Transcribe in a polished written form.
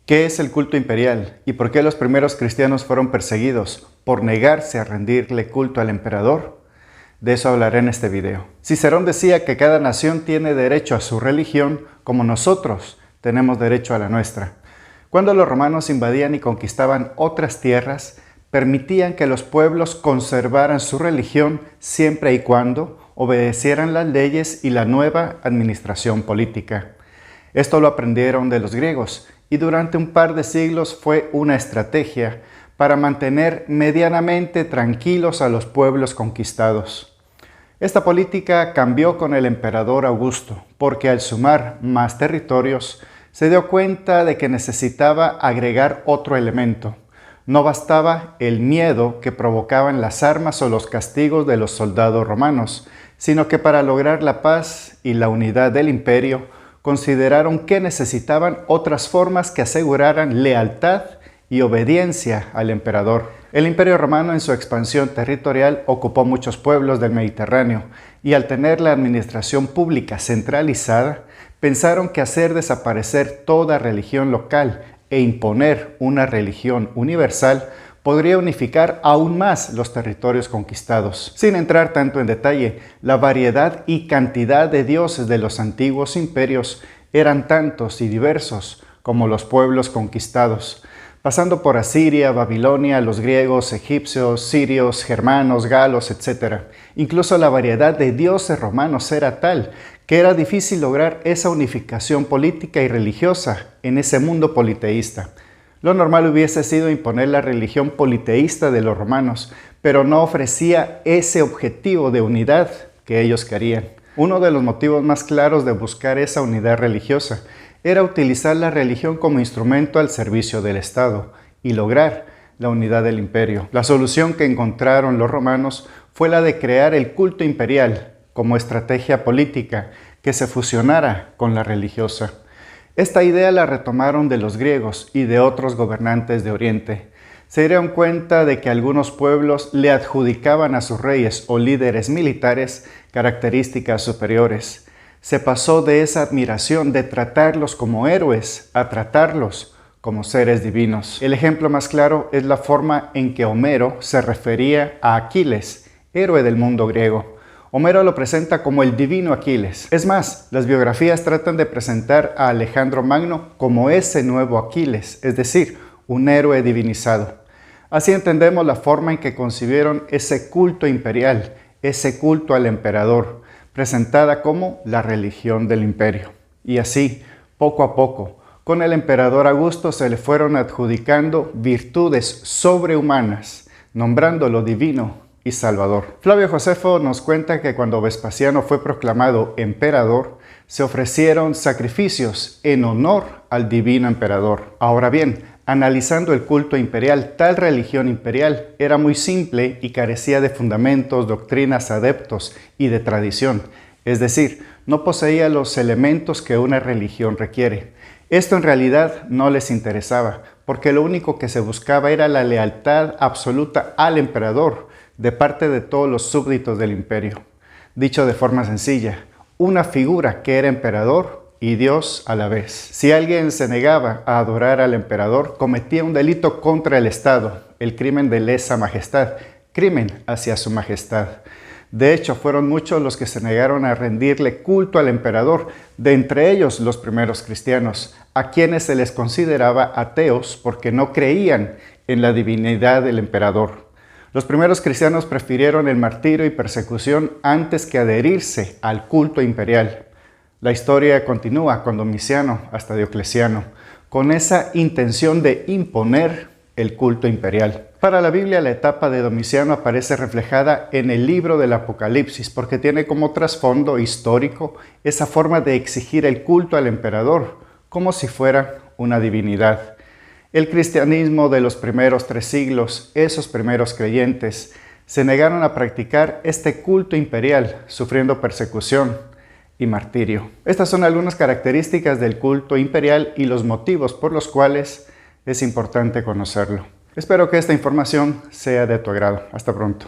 ¿Qué es el culto imperial y por qué los primeros cristianos fueron perseguidos por negarse a rendirle culto al emperador? De eso hablaré en este video. Cicerón decía que cada nación tiene derecho a su religión como nosotros tenemos derecho a la nuestra. Cuando los romanos invadían y conquistaban otras tierras, permitían que los pueblos conservaran su religión siempre y cuando obedecieran las leyes y la nueva administración política. Esto lo aprendieron de los griegos y durante un par de siglos fue una estrategia para mantener medianamente tranquilos a los pueblos conquistados. Esta política cambió con el emperador Augusto, porque al sumar más territorios, se dio cuenta de que necesitaba agregar otro elemento. No bastaba el miedo que provocaban las armas o los castigos de los soldados romanos, sino que para lograr la paz y la unidad del imperio, consideraron que necesitaban otras formas que aseguraran lealtad y obediencia al emperador. El Imperio Romano en su expansión territorial ocupó muchos pueblos del Mediterráneo y al tener la administración pública centralizada, pensaron que hacer desaparecer toda religión local e imponer una religión universal podría unificar aún más los territorios conquistados. Sin entrar tanto en detalle, la variedad y cantidad de dioses de los antiguos imperios eran tantos y diversos como los pueblos conquistados, pasando por Asiria, Babilonia, los griegos, egipcios, sirios, germanos, galos, etc. Incluso la variedad de dioses romanos era tal que era difícil lograr esa unificación política y religiosa en ese mundo politeísta. Lo normal hubiese sido imponer la religión politeísta de los romanos, pero no ofrecía ese objetivo de unidad que ellos querían. Uno de los motivos más claros de buscar esa unidad religiosa era utilizar la religión como instrumento al servicio del Estado y lograr la unidad del imperio. La solución que encontraron los romanos fue la de crear el culto imperial como estrategia política que se fusionara con la religiosa. Esta idea la retomaron de los griegos y de otros gobernantes de Oriente. Se dieron cuenta de que algunos pueblos le adjudicaban a sus reyes o líderes militares características superiores. Se pasó de esa admiración de tratarlos como héroes a tratarlos como seres divinos. El ejemplo más claro es la forma en que Homero se refería a Aquiles, héroe del mundo griego. Homero lo presenta como el divino Aquiles. Es más, las biografías tratan de presentar a Alejandro Magno como ese nuevo Aquiles, es decir, un héroe divinizado. Así entendemos la forma en que concibieron ese culto imperial, ese culto al emperador, presentada como la religión del imperio. Y así, poco a poco, con el emperador Augusto se le fueron adjudicando virtudes sobrehumanas, nombrándolo divino y Salvador. Flavio Josefo nos cuenta que cuando Vespasiano fue proclamado emperador, se ofrecieron sacrificios en honor al divino emperador. Ahora bien, analizando el culto imperial, tal religión imperial era muy simple y carecía de fundamentos, doctrinas, adeptos y de tradición. Es decir, no poseía los elementos que una religión requiere. Esto en realidad no les interesaba, porque lo único que se buscaba era la lealtad absoluta al emperador, de parte de todos los súbditos del imperio. Dicho de forma sencilla, una figura que era emperador y Dios a la vez. Si alguien se negaba a adorar al emperador, cometía un delito contra el Estado, el crimen de lesa majestad, crimen hacia su majestad. De hecho, fueron muchos los que se negaron a rendirle culto al emperador, de entre ellos los primeros cristianos, a quienes se les consideraba ateos porque no creían en la divinidad del emperador. Los primeros cristianos prefirieron el martirio y persecución antes que adherirse al culto imperial. La historia continúa con Domiciano hasta Diocleciano, con esa intención de imponer el culto imperial. Para la Biblia, la etapa de Domiciano aparece reflejada en el libro del Apocalipsis, porque tiene como trasfondo histórico esa forma de exigir el culto al emperador, como si fuera una divinidad. El cristianismo de los primeros 3 siglos, esos primeros creyentes, se negaron a practicar este culto imperial, sufriendo persecución y martirio. Estas son algunas características del culto imperial y los motivos por los cuales es importante conocerlo. Espero que esta información sea de tu agrado. Hasta pronto.